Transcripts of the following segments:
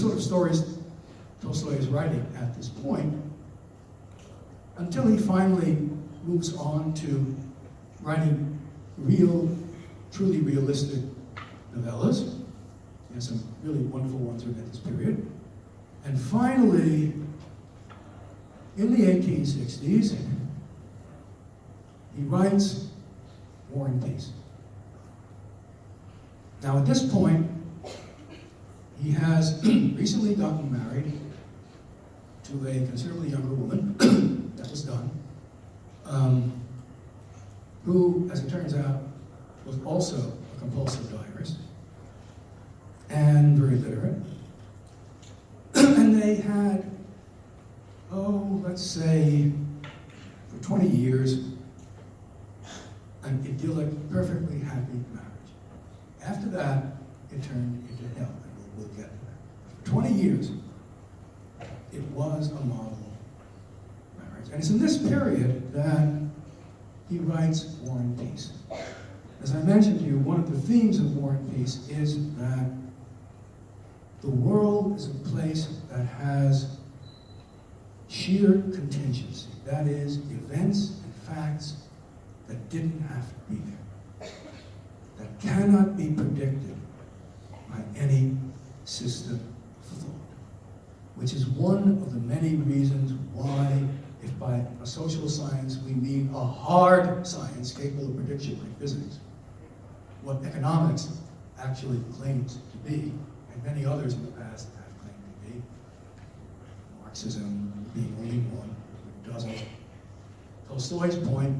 sort of stories Tolstoy is writing at this point, until he finally moves on to writing real, truly realistic novellas. He has some really wonderful ones written at this period. And finally, in the 1860s, he writes War and Peace. Now at this point, he has recently gotten married to a considerably younger woman, that was done, who, as it turns out, was also a compulsive diarist and very literate. And they had, let's say, for 20 years, an idyllic, perfectly happy marriage. After that, it turned into hell, and we'll get to that. For 20 years, it was a model marriage. And it's in this period that he writes War and Peace. As I mentioned to you, one of the themes of War and Peace is that the world is a place that has sheer contingency. That is, events and facts that didn't have to be there, that cannot be predicted by any system of thought, which is one of the many reasons why, if by a social science we mean a hard science capable of prediction like physics, what economics actually claims to be, and many others in the past have claimed to be, Marxism being only one, it doesn't. Tolstoy's point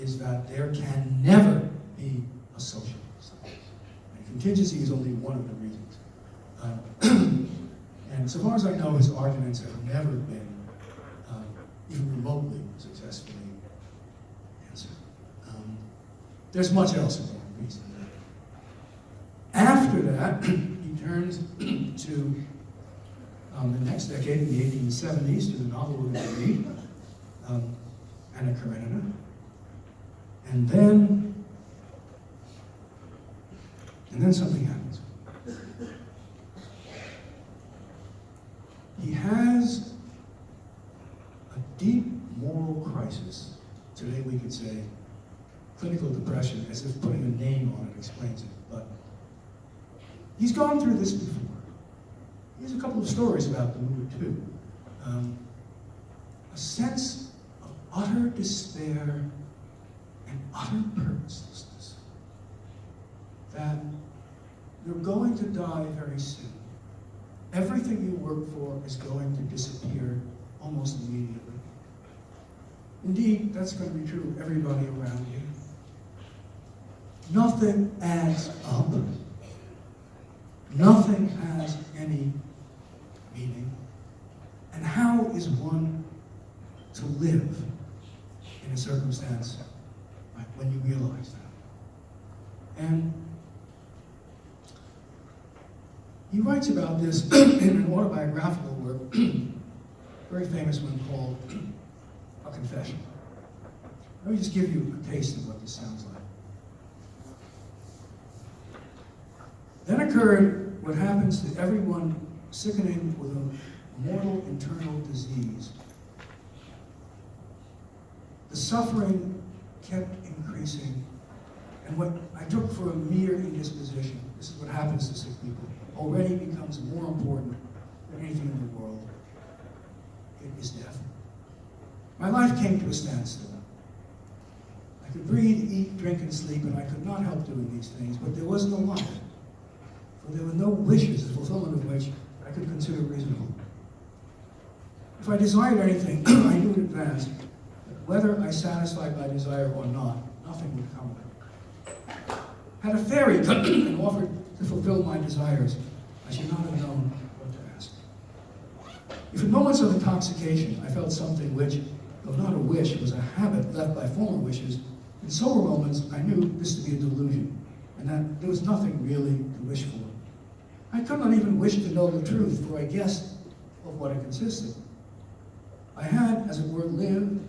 is that there can never be a social science. And contingency is only one of the reasons. And so far as I know, his arguments have never been even remotely successfully answered. There's much else in War and Peace. After that, he turns to the next decade, in the 1870s, to the novel we're going to read, Anna Karenina. And then something happens. He has a deep moral crisis. Today we could say clinical depression, as if putting a name on it explains it. But he's gone through this before. He has a couple of stories about the mood too. A sense of utter despair and utter purposelessness. That you're going to die very soon. Everything you work for is going to disappear almost immediately. Indeed, that's going to be true of everybody around you. Nothing adds up. Nothing has any meaning. And how is one to live in a circumstance like when you realize that? And he writes about this in an autobiographical work, very famous one called A Confession. Let me just give you a taste of what this sounds like. Then occurred what happens to everyone sickening with a mortal internal disease. The suffering kept increasing, and what I took for a mere indisposition, this is what happens to sick people, already becomes more important than anything in the world. It is death. My life came to a standstill. I could breathe, eat, drink, and sleep, and I could not help doing these things, but there was no life. For there were no wishes, the fulfillment of which I could consider reasonable. If I desired anything, I knew in advance that whether I satisfied my desire or not, nothing would come of it. Had a fairy come and offered to fulfill my desires, I should not have known what to ask. If in moments of intoxication I felt something which, though not a wish, was a habit left by former wishes, in sober moments I knew this to be a delusion, and that there was nothing really to wish for. I could not even wish to know the truth, for I guessed of what it consisted. I had, as it were, lived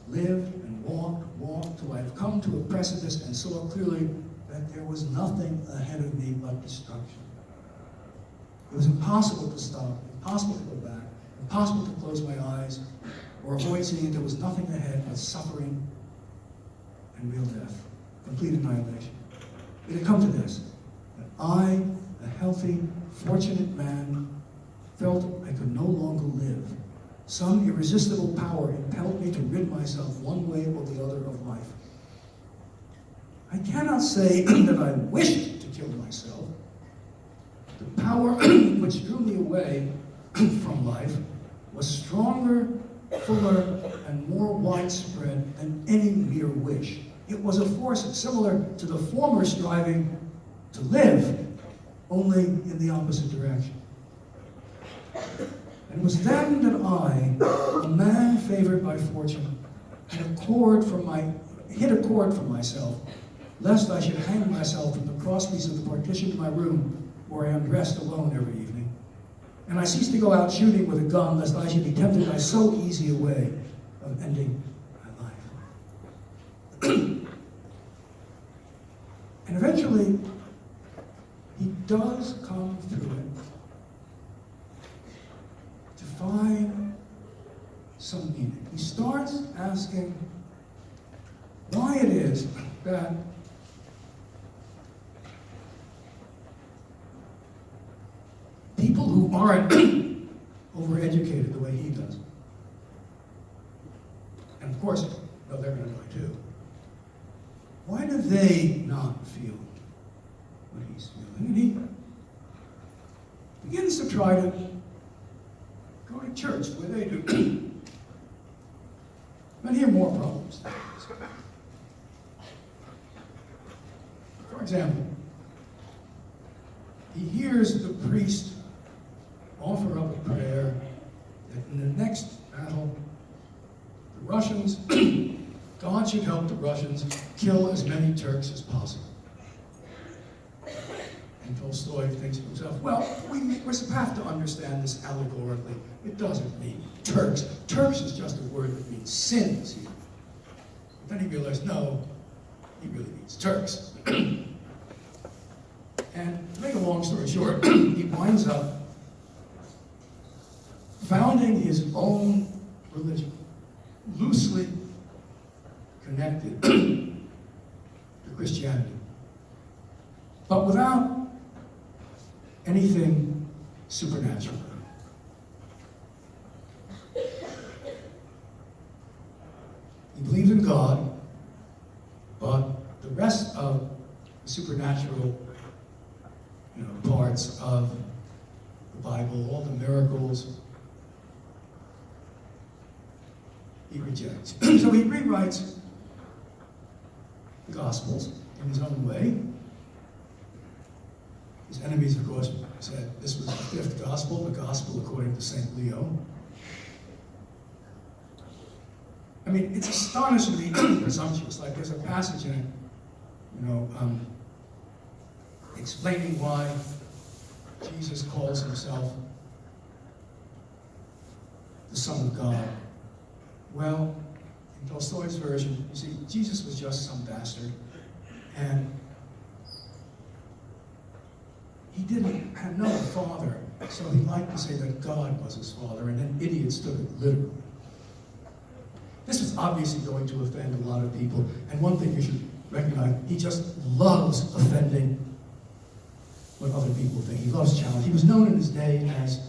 and walked till I had come to a precipice and saw clearly that there was nothing ahead of me but destruction. It was impossible to stop, impossible to go back, impossible to close my eyes or avoid seeing there was nothing ahead but suffering and real death, complete annihilation. It had come to this, that I, a healthy, fortunate man, felt I could no longer live. Some irresistible power impelled me to rid myself one way or the other of life. I cannot say that I wished to kill myself. The power which drew me away from life was stronger, fuller, and more widespread than any mere wish. It was a force similar to the former striving to live, only in the opposite direction. And it was then that I, a man favored by fortune, hit a cord from myself, lest I should hang myself from the crosspiece of the partition to my room, where I undressed alone every evening. And I ceased to go out shooting with a gun, lest I should be tempted by so easy a way of ending my life. And eventually, he does come through it to find some meaning. He starts asking why it is that people who aren't overeducated the way he does, and of course, no, they're going to die too, why do they not feel what he's feeling? And he begins to try to go to church the way they do. But here are more problems. For example, he hears the priest offer up a prayer that in the next battle, the Russians, God should help the Russians kill as many Turks as possible. And Tolstoy thinks to himself, well, we have to understand this allegorically. It doesn't mean Turks. Turks is just a word that means sins here. But then he realized, no, he really means Turks. And to make a long story short, he winds up founding his own religion, loosely connected to Christianity, but without anything supernatural. He believes in God, but the rest of the supernatural parts of the Bible, all the miracles, he rejects. So he rewrites the Gospels in his own way. His enemies, of course, said this was the fifth Gospel, the Gospel according to St. Leo. I mean, it's astonishingly presumptuous. Like there's a passage in it, explaining why Jesus calls himself the Son of God. Well, in Tolstoy's version, you see, Jesus was just some bastard, and he didn't have no father, so he liked to say that God was his father, and then idiots took it literally. This was obviously going to offend a lot of people, and one thing you should recognize, he just loves offending what other people think. He loves challenge. He was known in his day as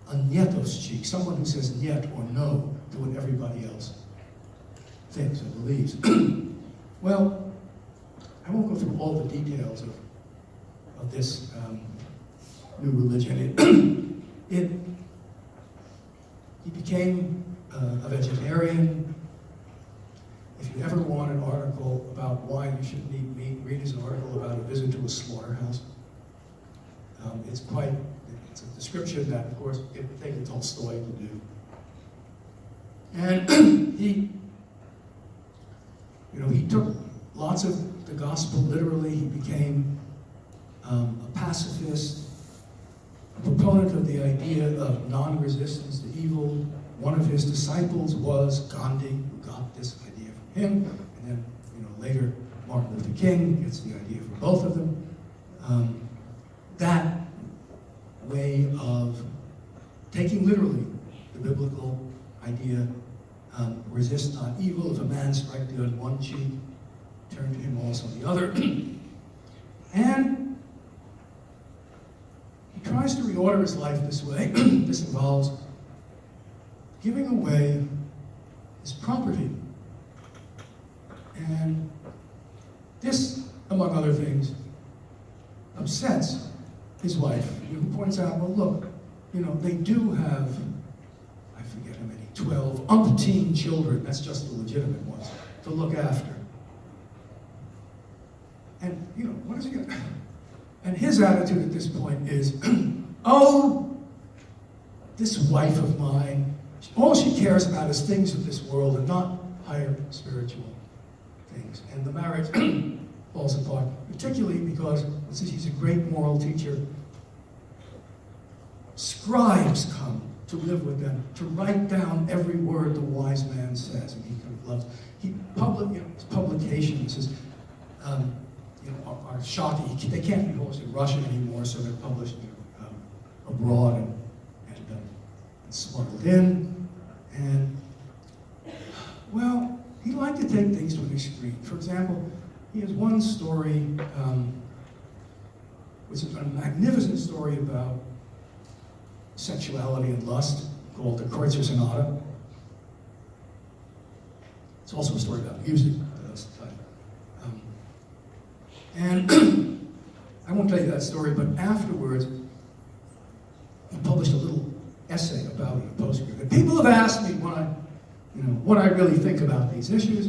a nietovschik, someone who says niet or no to what everybody else thinks and believes. Well, I won't go through all the details of this new religion. He became a vegetarian. If you ever want an article about why you shouldn't eat meat, read his article about a visit to a slaughterhouse. It's a description that, of course, it would take Tolstoy to do. And he took lots of the gospel literally. He became a pacifist, a proponent of the idea of non-resistance to evil. One of his disciples was Gandhi, who got this idea from him, and then later Martin Luther King gets the idea from both of them. That way of taking literally the biblical idea, resist not evil, if a man strike thee on one cheek, turn to him also the other. And he tries to reorder his life this way. This involves giving away his property. And this, among other things, upsets his wife, who points out, well, look, you know, they do have, I forget how many, 12, umpteen children, that's just the legitimate ones, to look after. And, you know, what is he going to... And his attitude at this point is, oh, this wife of mine, all she cares about is things of this world and not higher spiritual things. And the marriage falls apart, particularly because, since he's a great moral teacher, scribes come to live with them, to write down every word the wise man says, and he kind of loves. His publications, his, are shocking. They can't be published in Russian anymore, so they're published abroad and smuggled in. And, well, he liked to take things to an extreme. For example, he has one story, which is a magnificent story about sexuality and lust, called the Kreutzer Sonata. It's also a story about music. And I won't tell you that story, but afterwards, he published a little essay about it, a postscript. And people have asked me what I really think about these issues.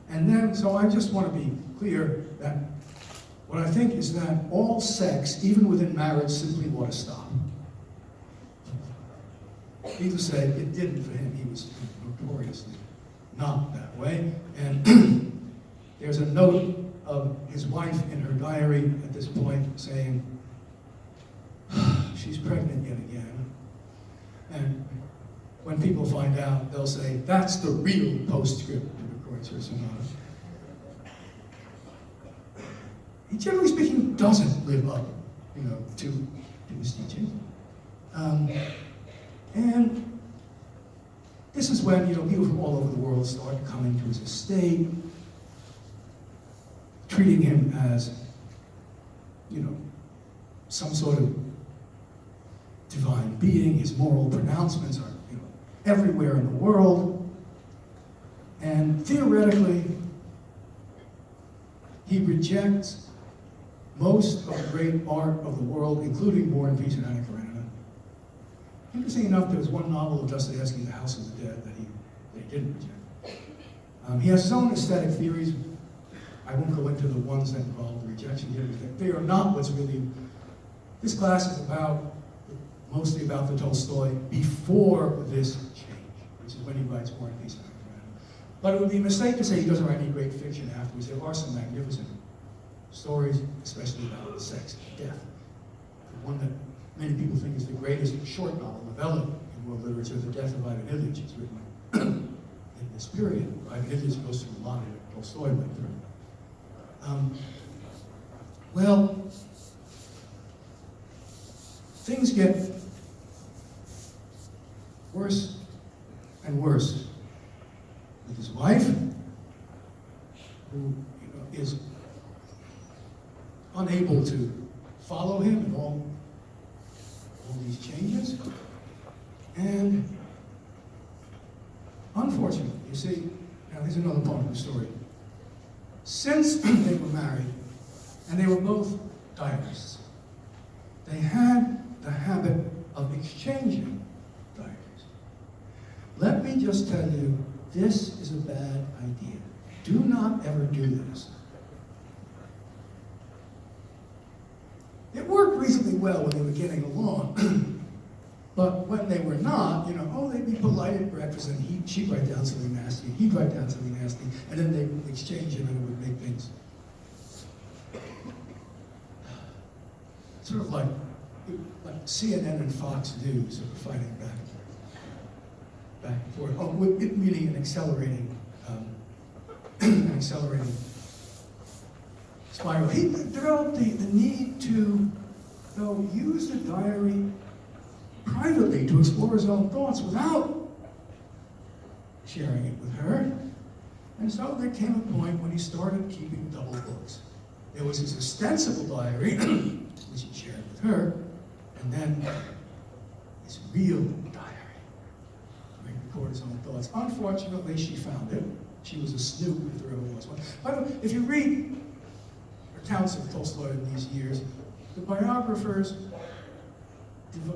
And then, so I just want to be clear that what I think is that all sex, even within marriage, simply ought to stop. Needless to say, it didn't for him. He was notoriously not that way. And there's a note of his wife in her diary at this point saying, she's pregnant yet again. And when people find out, they'll say, that's the real postscript to the Kreutzer Sonata. He, generally speaking, doesn't live up, to his teaching. And this is when, people from all over the world start coming to his estate, treating him as, some sort of divine being. His moral pronouncements are, everywhere in the world. And theoretically, he rejects most of the great art of the world, including War and Peace and Anna Karenina. Interesting enough, there was one novel of Dostoevsky, The House of the Dead, that he didn't reject. He has his own aesthetic theories. I won't go into the ones that involve the rejection here. They are not what's really... This class is mostly about the Tolstoy before this change, which is when he writes War and Peace and Anna Karenina. But it would be a mistake to say he doesn't write any great fiction afterwards. There are some magnificent stories, especially about sex and death. The one that many people think is the greatest short novella in world literature, The Death of Ivan Ilyich, is written in this period. Ivan Ilyich goes through a lot that Tolstoy went through. Well, things get worse and worse with his wife, who is unable to follow him in all these changes. And unfortunately, you see, now here's another part of the story. Since they were married, and they were both diarists, they had the habit of exchanging diaries. Let me just tell you, this is a bad idea. Do not ever do this. It worked reasonably well when they were getting along, but when they were not, they'd be polite at breakfast, and she'd write down something nasty, and he'd write down something nasty, and then they'd exchange them, and it would make things sort of like CNN and Fox News sort of fighting back and forth. Meaning an accelerating spiral. He developed the need to though, used the diary privately to explore his own thoughts without sharing it with her. And so there came a point when he started keeping double books. There was his ostensible diary, which he shared with her, and then his real diary, where he recorded his own thoughts. Unfortunately, she found it. She was a snoop, if there ever was one. By the way, if you read accounts of Tolstoy in these years, the biographers,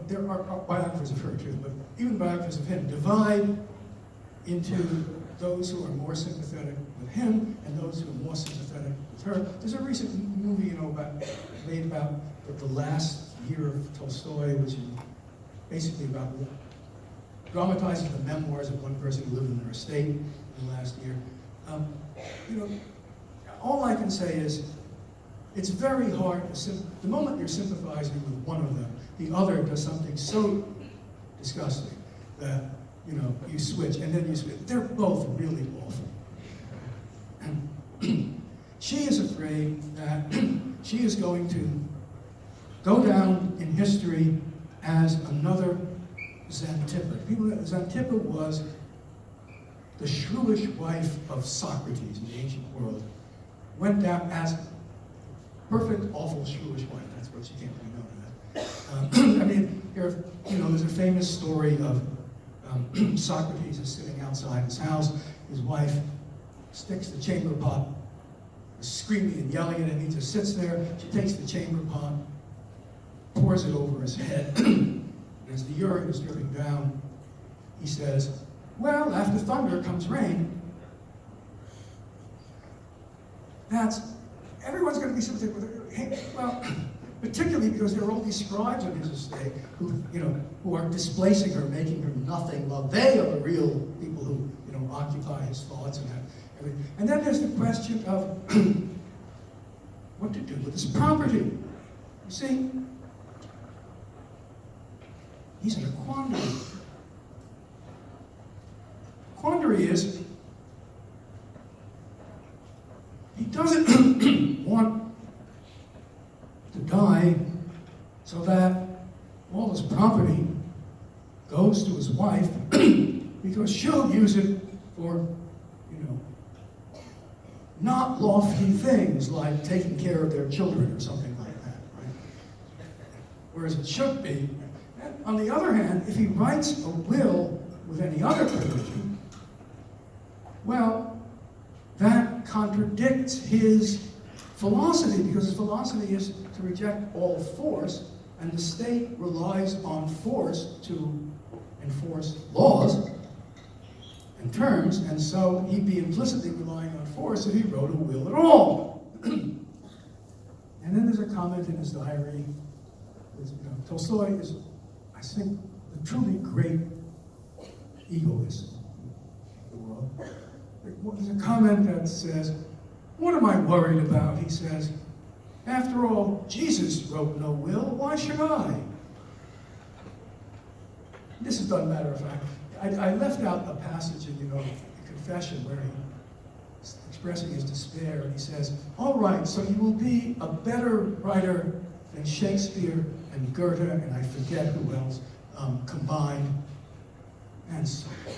there are biographers of her too, but even biographers of him divide into those who are more sympathetic with him and those who are more sympathetic with her. There's a recent movie, made about the last year of Tolstoy, which is basically about dramatizing the memoirs of one person who lived in their estate in the last year. All I can say is, it's very hard, the moment you're sympathizing with one of them, the other does something so disgusting that, you switch, and then you switch. They're both really awful. And she is afraid that she is going to go down in history as another Xanthippe. Xanthippe was the shrewish wife of Socrates in the ancient world. Went down as perfect, awful, shrewish wife. That's what she came to be known as. There's a famous story of Socrates is sitting outside his house. His wife sticks the chamber pot, screaming and yelling at him. He just sits there. She takes the chamber pot, pours it over his head. And as the urine is dripping down, he says, "Well, after thunder comes rain." Everyone's going to be sympathetic with her. Well, particularly because there are all these scribes on his estate who are displacing her, making her nothing. Well, they are the real people who, occupy his thoughts and everything. And then there's the question of what to do with his property. You see, he's in a quandary. Quandary is, he doesn't want to die so that all his property goes to his wife because she'll use it for, not lofty things like taking care of their children or something like that, right? Whereas it should be. And on the other hand, if he writes a will with any other provision, well, that contradicts his philosophy, because his philosophy is to reject all force, and the state relies on force to enforce laws and terms, and so he'd be implicitly relying on force if he wrote a will at all. And then there's a comment in his diary. Tolstoy is, I think, the truly great egoist of the world. There's a comment that says, "What am I worried about?" He says, "After all, Jesus wrote no will. Why should I?" This is done matter of fact. I left out a passage in, the Confession where he's expressing his despair, and he says, "All right, so you will be a better writer than Shakespeare and Goethe, and I forget who else, combined, and so on."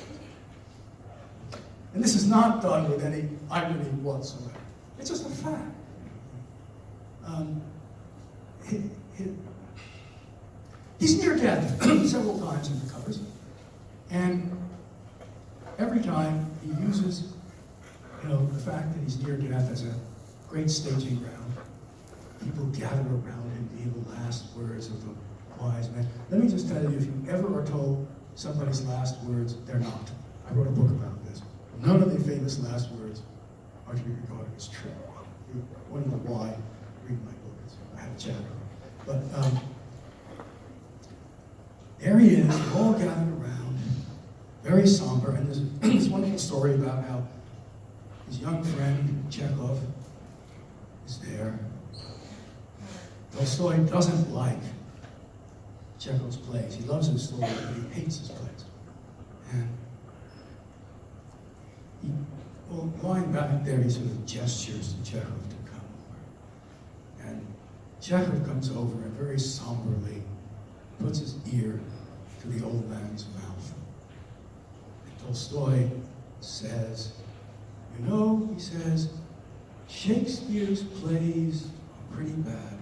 And this is not done with any irony whatsoever. It's just a fact. He's near death several times in the covers, and every time he uses, the fact that he's near death as a great staging ground. People gather around him, being the last words of the wise man. Let me just tell you, if you ever are told somebody's last words, they're not. I wrote a book about this. None of the famous last words are to be regarded as true. You wonder why. Read my book. I have a chapter. But there he is, all gathered around, very somber, and there's this wonderful story about how his young friend, Chekhov, is there. Tolstoy doesn't like Chekhov's plays. He loves his story, but he hates his plays. And lying back there, he sort of gestures to Chekhov to come over. And Chekhov comes over and very somberly puts his ear to the old man's mouth. And Tolstoy says, you know, he says, Shakespeare's plays are pretty bad,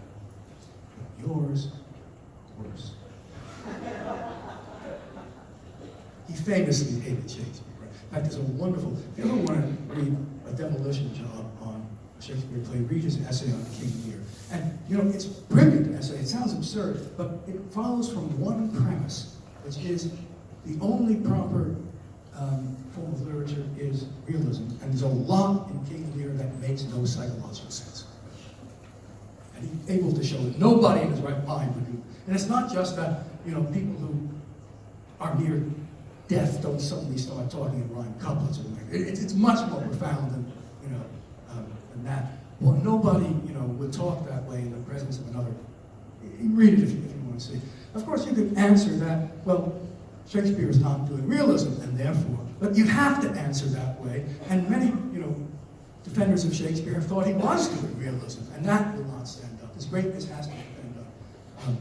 but yours worse. He famously hated Shakespeare. In fact, there's a wonderful, if you ever want to read a demolition job on a Shakespeare play, read his essay on King Lear. And, you know, it's a brilliant essay. It sounds absurd, but it follows from one premise, which is the only proper form of literature is realism. And there's a lot in King Lear that makes no psychological sense. And he's able to show that nobody in his right mind would do. And it's not just that, you know, people who are near death don't suddenly start talking in rhyme couplets. It's much more profound than, you know, than that. Well, nobody, you know, would talk that way in the presence of another. Read it if you want to see. Of course, you could answer that, well, Shakespeare is not doing realism, and therefore, but you have to answer that way. And many, you know, defenders of Shakespeare have thought he was doing realism, and that will not stand up. His greatness has to depend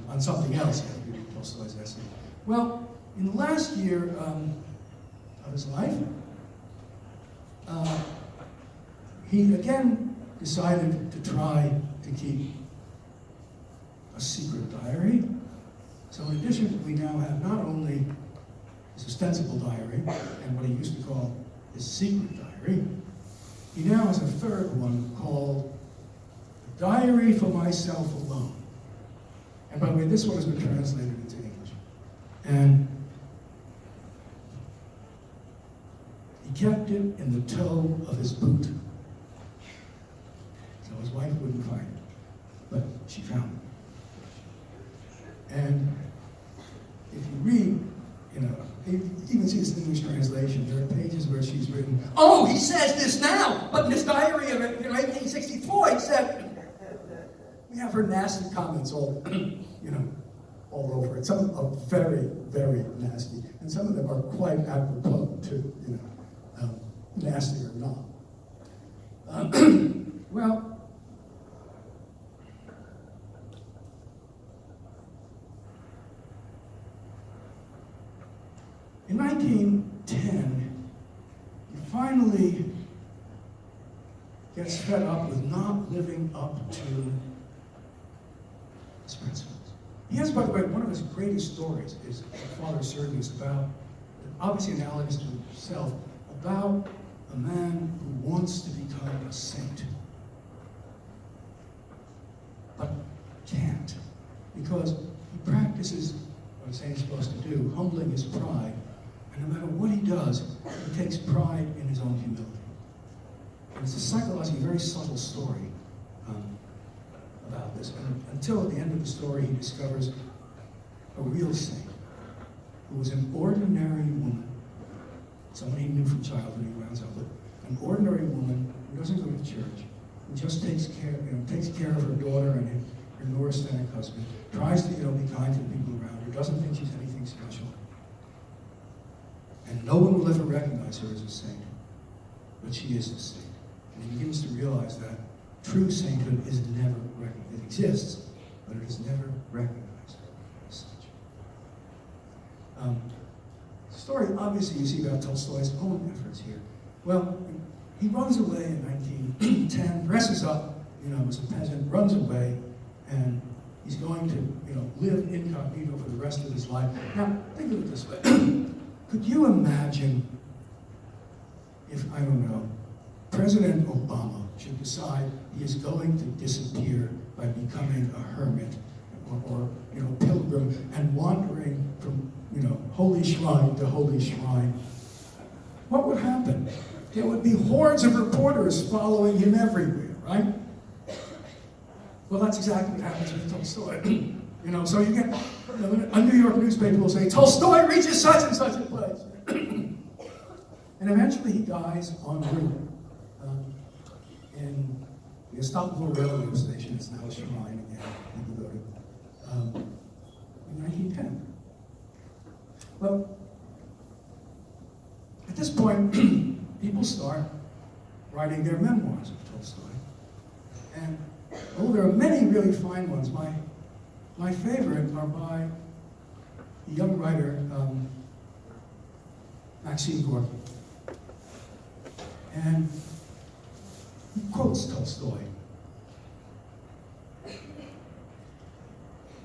on something else. You have to read Tolstoy's essay. Well, in the last year of his life, he again decided to try to keep a secret diary. So in addition, we now have not only his ostensible diary and what he used to call his secret diary, he now has a third one called The Diary for Myself Alone. And by the way, this one has been translated into English. And he kept it in the toe of his boot. So his wife wouldn't find it, but she found it. And if you read, you know, you even see this English translation, there are pages where she's written, oh, he says this now, but in his diary of 1864, he said, we have her nasty comments all, you know, all over it. Some of them are very, very nasty, and some of them are quite apropos too, you know, nasty or not. Well, in 1910, he finally gets fed up with not living up to his principles. He has, by the way, one of his greatest stories is Father Sergius, about, obviously analogous to himself, about a man who wants to become a saint, but can't, because he practices what a saint is supposed to do, humbling his pride. And no matter what he does, he takes pride in his own humility. And it's a psychologically very subtle story about this. And until at the end of the story, he discovers a real saint who was an ordinary woman, someone he knew from childhood he rounds up with, an ordinary woman who doesn't go to church, who just takes care of her daughter and her Northwestern husband, tries to, be kind to the people around her, doesn't think she's anything special. And no one will ever recognize her as a saint, but she is a saint. And he begins to realize that true sainthood is never recognized. It exists, but it is never recognized as such. Story, obviously, you see about Tolstoy's own efforts here. Well, he runs away in 1910, dresses up, as a peasant, runs away, and he's going to, live incognito for the rest of his life. Now, think of it this way. Could you imagine if, I don't know, President Obama should decide he is going to disappear by becoming a hermit or pilgrim and wandering from, holy shrine to holy shrine? What would happen? There would be hordes of reporters following him everywhere, right? Well, that's exactly what happens with Tolstoy. So you get, a New York newspaper will say, Tolstoy reaches such and such a place. And eventually he dies en route in the Istanbul railway station. It's now a shrine again. People go to, in 1910. Well, at this point, people start writing their memoirs of Tolstoy. And Oh, there are many really fine ones. My favorite are by the young writer Maxim Gorky. And he quotes Tolstoy.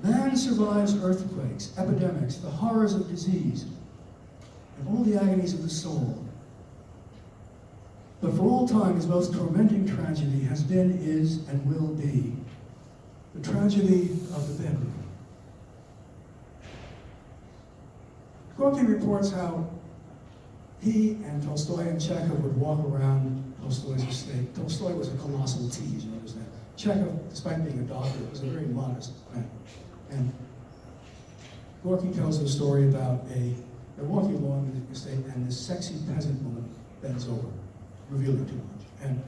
Man survives earthquakes, epidemics, the horrors of disease, and all the agonies of the soul. But for all time, his most tormenting tragedy has been, is, and will be the tragedy of the bedroom. Gorky reports how he and Tolstoy and Chekhov would walk around Tolstoy's estate. Tolstoy was a colossal tease, you understand. Chekhov, despite being a doctor, was a very modest man. And Gorky tells a story about they're walking along the estate and this sexy peasant woman bends over, revealing too much. And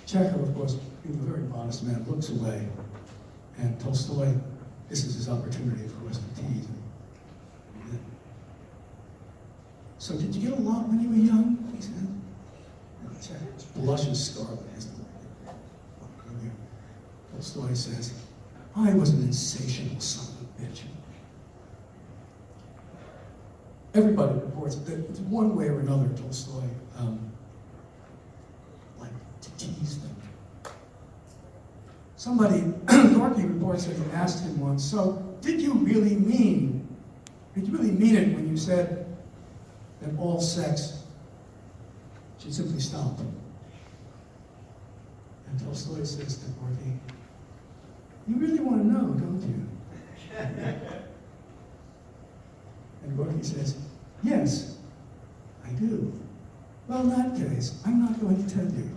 Chekhov, of course, being a very modest man, looks away. And Tolstoy, this is his opportunity, of course, to tease him. So did you get a lot when you were young? He said. And Chekhov blushes scarlet. Tolstoy says, I was an insatiable son of a bitch. Everybody reports that one way or another Tolstoy liked to tease them. Somebody, Gorky reports that he asked him once, so did you really mean it when you said that all sex should simply stop? And Tolstoy says to Gorky, you really want to know, don't you? And Gorky says, yes, I do. Well, in that case, I'm not going to tell you.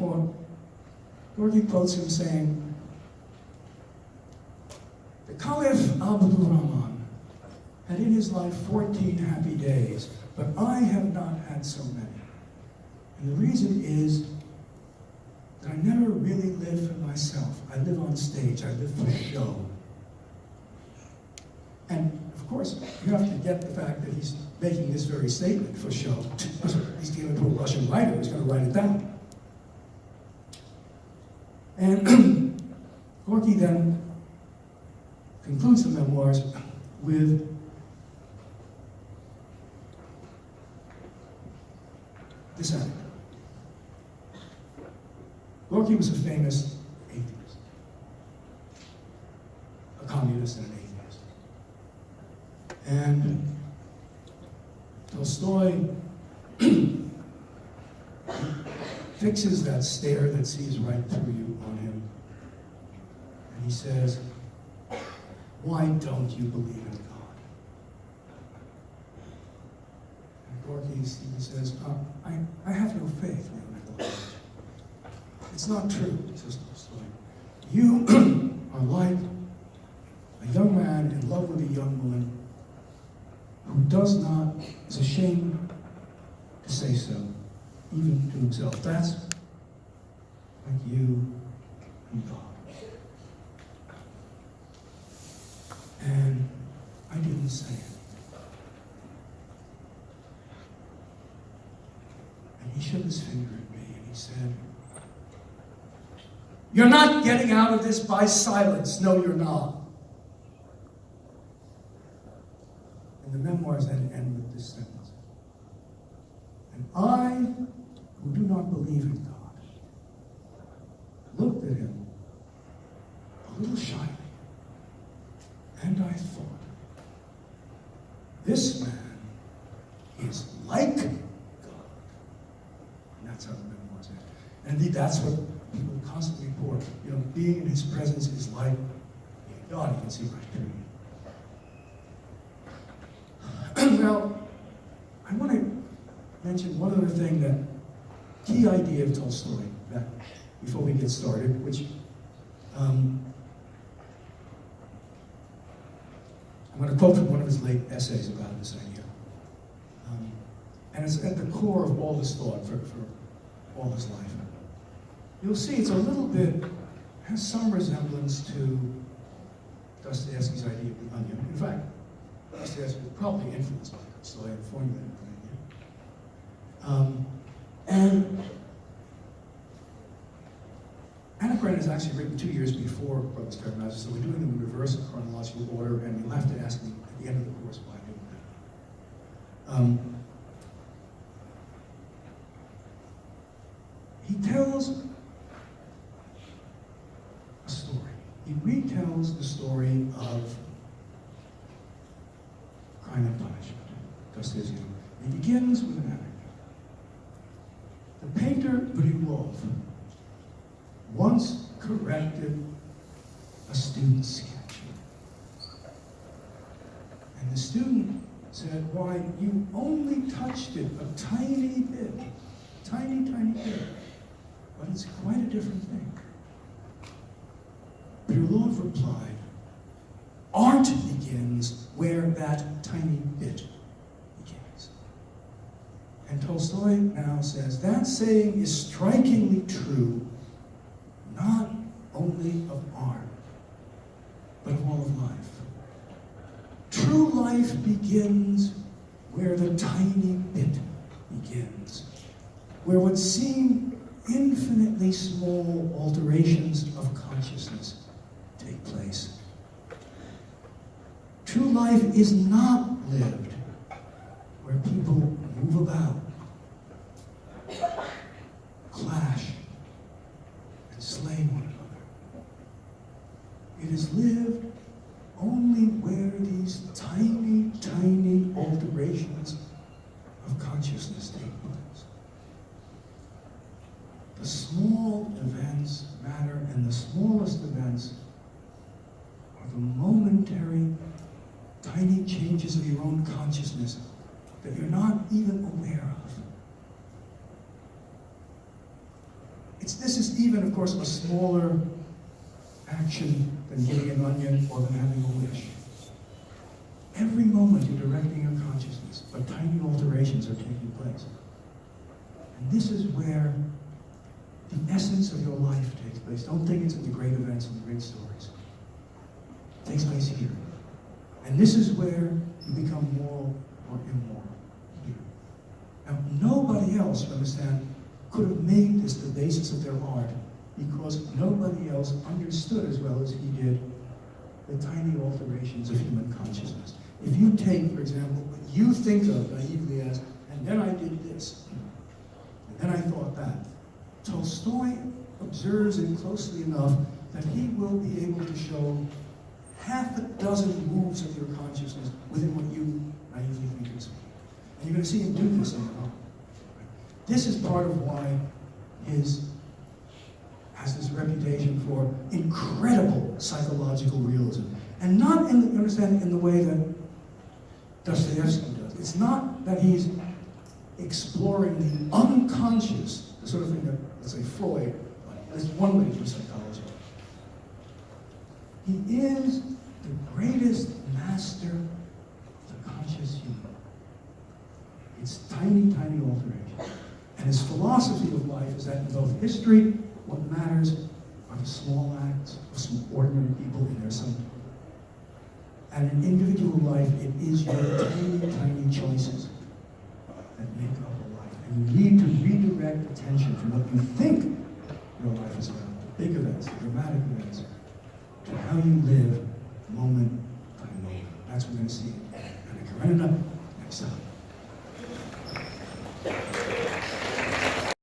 Or Gorky quotes him saying, the Caliph Abdul Rahman had in his life 14 happy days, but I have not had so many. And the reason is that I never really live for myself. I live on stage. I live for show. And, of course, you have to get the fact that he's making this very statement for show. He's giving it to a Russian writer who's going to write it down. And Gorky then concludes the memoirs with this anecdote. Gorky was a famous atheist, a communist and an atheist. And Tolstoy fixes that stare that sees right through you on him. And he says, why don't you believe in God? And Gorky says, I have no faith in God. It's not true, says Tolstoy. You are like a young man in love with a young woman who is ashamed to say so, even to himself. That's like you and God. And I didn't say it. And he shook his finger at me and he said, you're not getting out of this by silence. No, you're not. And the memoirs end with this sentence. And I, who do not believe in God, looked at him a little shyly, and I thought, this man is like God. And that's how the memoirs end. And indeed, that's what people constantly report. You know, being in his presence is like being God. You can see right through you. Now, I want to mention one other thing, that key idea of Tolstoy, that before we get started, which I'm going to quote from one of his late essays about this idea. And it's at the core of all his thought for all his life. You'll see it's a little bit, has some resemblance to Dostoevsky's idea of the onion. In fact, Dostoevsky was probably influenced by Tolstoy and formulated the idea. And Anna Karenina is actually written 2 years before Brothers Karamazov, so we're doing them in reverse chronological order, and you'll have to ask me at the end of the course why I'm doing that. He tells a story. He retells the story of Crime and Punishment, Dostoevsky. He begins with an anecdote. The painter Brylov once corrected a student's sketch. And the student said, "Why, you only touched it a tiny bit, tiny, tiny bit, but it's quite a different thing." Brylov replied, "Art begins where that tiny bit begins." And Tolstoy now says, that saying is strikingly true, not only of art, but of all of life. True life begins where the tiny bit begins, where what seem infinitely small alterations of consciousness take place. True life is not lived where people move about, clash, and slay one another. It is lived only where these tiny, tiny alterations of consciousness take place. The small events matter, and the smallest events are the momentary, tiny changes of your own consciousness that you're not even aware of. This is even, of course, a smaller action than getting an onion or than having a wish. Every moment you're directing your consciousness, but tiny alterations are taking place. And this is where the essence of your life takes place. Don't think it's in the great events and the great stories. It takes place here. And this is where you become moral or immoral. Here. Now, nobody else, you understand, could have made this the basis of their art because nobody else understood as well as he did the tiny alterations of human consciousness. If you take, for example, what you think of naively as, and then I did this, and then I thought that, Tolstoy observes it closely enough that he will be able to show half a dozen moves of your consciousness within what you naively think is. And you're going to see him do this in the novel. This is part of why his has this reputation for incredible psychological realism. And not in the, understand, in the way that Dostoevsky does. It's not that he's exploring the unconscious, the sort of thing that, let's say, Freud, that's one way to do psychology. He is the greatest master of the conscious human. It's tiny, tiny alterations. And his philosophy of life is that in both history, what matters are the small acts of some ordinary people in their some. And in individual life, it is your tiny, tiny choices that make up a life. And you need to redirect attention from what you think your life is about, the big events, the dramatic events, to how you live moment by moment. That's what we're going to see in Anna Karenina next time.